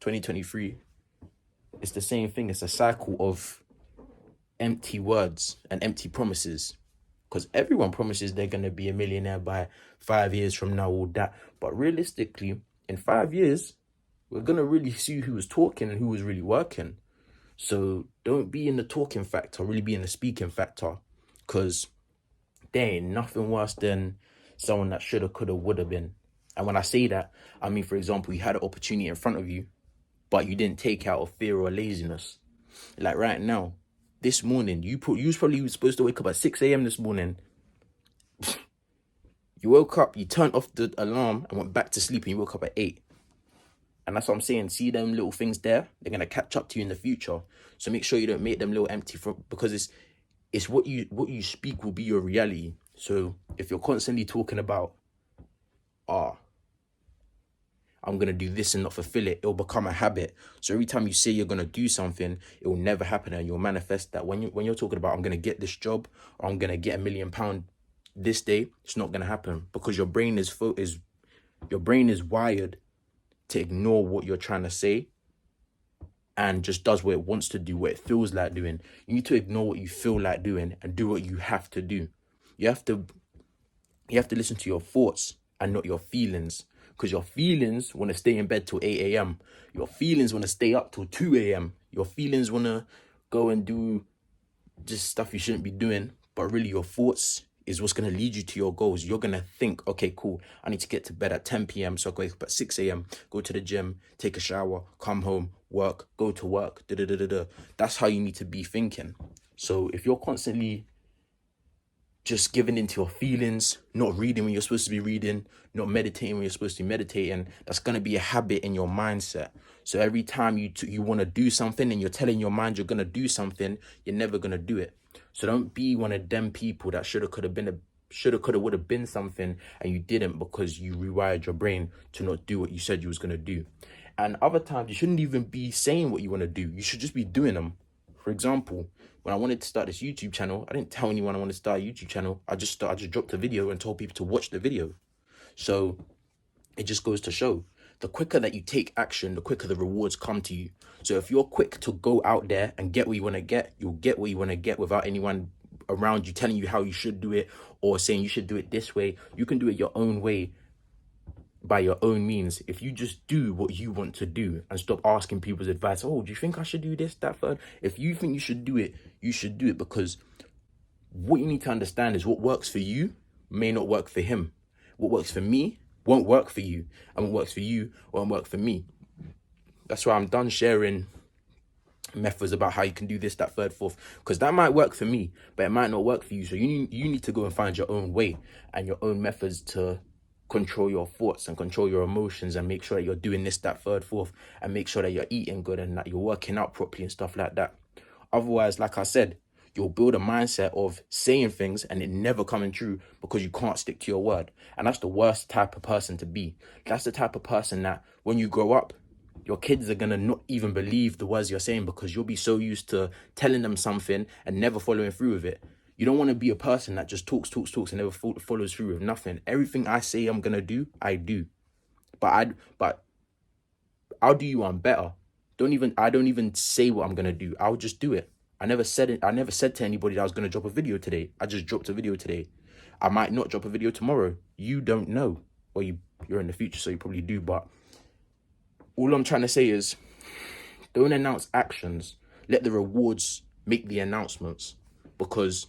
2023, it's the same thing. It's a cycle of empty words and empty promises. Because everyone promises they're going to be a millionaire by 5 years from now, all that. But realistically, in 5 years, we're going to really see who was talking and who was really working. So don't be in the talking factor, really be in the speaking factor. Because there ain't nothing worse than someone that shoulda, coulda, woulda been. And when I say that, I mean, for example, you had an opportunity in front of you, but you didn't take out of fear or laziness. Like right now, this morning, you was probably supposed to wake up at 6 a.m. this morning. You woke up, you turned off the alarm and went back to sleep, and you woke up at 8. And that's what I'm saying. See them little things there? They're going to catch up to you in the future. So make sure you don't make them little empty, because it's what you speak will be your reality. So if you're constantly talking about, I'm going to do this and not fulfill it, it'll become a habit. So every time you say you're going to do something, it will never happen, and you'll manifest that. When you're talking about, I'm going to get this job, or I'm going to get £1 million this day, it's not going to happen, because your brain is wired to ignore what you're trying to say and just does what it wants to do, what it feels like doing. You need to ignore what you feel like doing and do what you have to do. You have to listen to your thoughts and not your feelings. Because your feelings want to stay in bed till 8 a.m. Your feelings want to stay up till 2 a.m. Your feelings want to go and do just stuff you shouldn't be doing. But really, your thoughts is what's going to lead you to your goals. You're going to think, okay, cool, I need to get to bed at 10 p.m. So I wake up at 6 a.m., go to the gym, take a shower, come home, work, go to work, That's how you need to be thinking. So if you're constantly just giving into your feelings, not reading when you're supposed to be reading, not meditating when you're supposed to be meditating, that's going to be a habit in your mindset. So every time you want to do something and you're telling your mind you're going to do something, you're never going to do it. So don't be one of them people that shoulda, coulda, woulda been something and you didn't, because you rewired your brain to not do what you said you was going to do. And other times, you shouldn't even be saying what you want to do. You should just be doing them. For example, when I wanted to start this YouTube channel, I didn't tell anyone I wanted to start a YouTube channel. I just dropped a video and told people to watch the video. So it just goes to show, the quicker that you take action, the quicker the rewards come to you. So if you're quick to go out there and get what you want to get, you'll get what you want to get without anyone around you telling you how you should do it or saying you should do it this way. You can do it your own way, by your own means, if you just do what you want to do and stop asking people's advice. Oh, do you think I should do this, that, third? If you think you should do it, you should do it, because what you need to understand is what works for you may not work for him. What works for me won't work for you, and what works for you won't work for me. That's why I'm done sharing methods about how you can do this, that, third, fourth, because that might work for me, but it might not work for you. So you need to go and find your own way and your own methods to control your thoughts and control your emotions, and make sure that you're doing this, that, third, fourth, and make sure that you're eating good and that you're working out properly and stuff like that. Otherwise, like I said, you'll build a mindset of saying things and it never coming true because you can't stick to your word. And that's the worst type of person to be. That's the type of person that when you grow up, your kids are going to not even believe the words you're saying, because you'll be so used to telling them something and never following through with it. You don't want to be a person that just talks and never follows through with nothing. Everything I say I'm going to do, I do. But I'll do you one better. I don't even say what I'm going to do. I'll just do it. I never said to anybody that I was going to drop a video today. I just dropped a video today. I might not drop a video tomorrow. You don't know. Well, you're in the future, so you probably do. But all I'm trying to say is, don't announce actions. Let the rewards make the announcements. Because,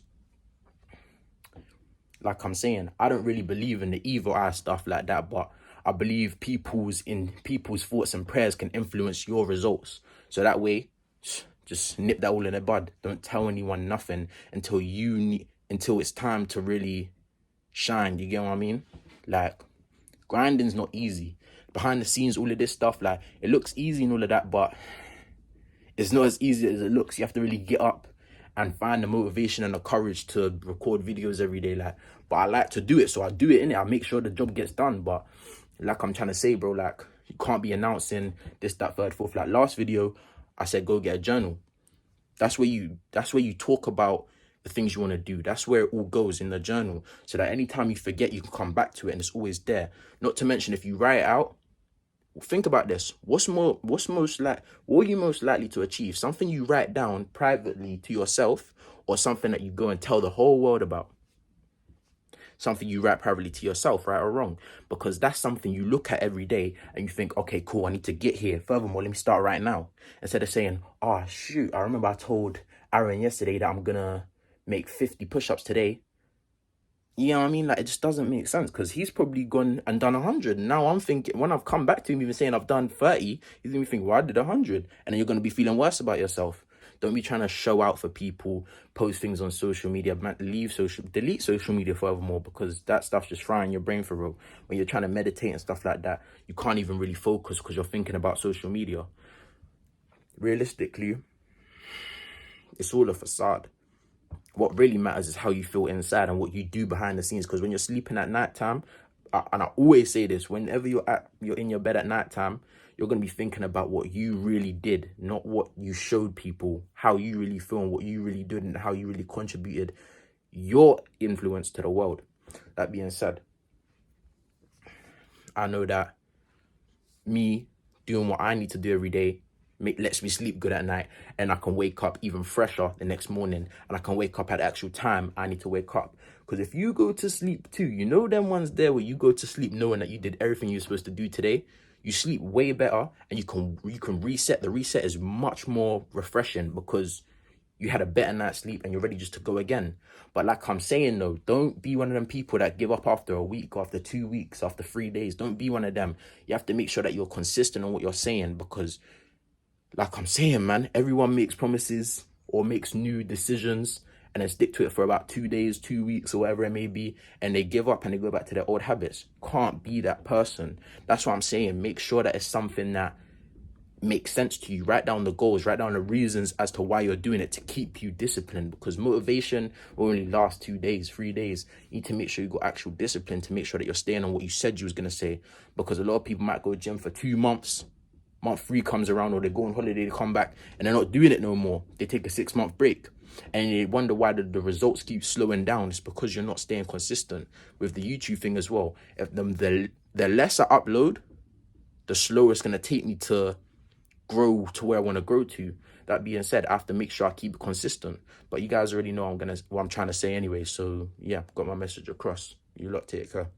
like I'm saying, I don't really believe in the evil eye stuff like that, but I believe people's thoughts and prayers can influence your results. So that way, just nip that all in the bud. Don't tell anyone nothing until it's time to really shine. You get what I mean? Like, grinding's not easy. Behind the scenes, all of this stuff, like, it looks easy and all of that, but it's not as easy as it looks. You have to really get up and find the motivation and the courage to record videos every day. Like, but I like to do it, so I do it, innit? I make sure the job gets done. But like I'm trying to say, bro, like, you can't be announcing this, that, third, fourth. Like last video, I said go get a journal. That's where you talk about the things you want to do. That's where it all goes, in the journal, so that anytime you forget, you can come back to it and it's always there. Not to mention, if you write it out, Think about this. What are you most likely to achieve? Something you write down privately to yourself, or something that you go and tell the whole world about? Something you write privately to yourself, right or wrong? Because that's something you look at every day and you think, okay, cool, I need to get here. Furthermore, let me start right now. Instead of saying, oh, shoot, I remember I told Aaron yesterday that I'm going to make 50 push-ups today. You know what I mean? Like, it just doesn't make sense because he's probably gone and done 100. Now I'm thinking, when I've come back to him even saying I've done 30, he's going to be thinking, well, I did 100. And then you're going to be feeling worse about yourself. Don't be trying to show out for people, post things on social media, delete social media furthermore, because that stuff's just frying your brain for real. When you're trying to meditate and stuff like that, you can't even really focus because you're thinking about social media. Realistically, it's all a facade. What really matters is how you feel inside and what you do behind the scenes. Because when you're sleeping at nighttime, and I always say this, whenever you're in your bed at nighttime, you're going to be thinking about what you really did, not what you showed people, how you really feel and what you really did and how you really contributed your influence to the world. That being said, I know that me doing what I need to do every day lets me sleep good at night, and I can wake up even fresher the next morning, and I can wake up at the actual time I need to wake up. Because if you go to sleep too, you know them ones there where you go to sleep knowing that you did everything you're supposed to do today, you sleep way better, and you can reset. The reset is much more refreshing because you had a better night's sleep and you're ready just to go again. But like I'm saying though, don't be one of them people that give up after a week, after 2 weeks, after 3 days. Don't be one of them. You have to make sure that you're consistent on what you're saying, because like I'm saying, man, everyone makes promises or makes new decisions and then stick to it for about 2 days, 2 weeks, or whatever it may be, and they give up and they go back to their old habits. Can't be that person. That's what I'm saying. Make sure that it's something that makes sense to you. Write down the goals, write down the reasons as to why you're doing it to keep you disciplined, because motivation will only last 2 days, 3 days. You need to make sure you got actual discipline to make sure that you're staying on what you said you was going to say, because a lot of people might go gym for 2 months. Month 3 comes around, or they go on holiday, they come back and they're not doing it no more. They take a 6-month break and they wonder why the results keep slowing down. It's because you're not staying consistent. With the YouTube thing as well, if the less I upload, the slower it's going to take me to grow to where I want to grow to. That being said, I have to make sure I keep it consistent. But you guys already know what I'm trying to say anyway. So yeah, got my message across. You lot take care.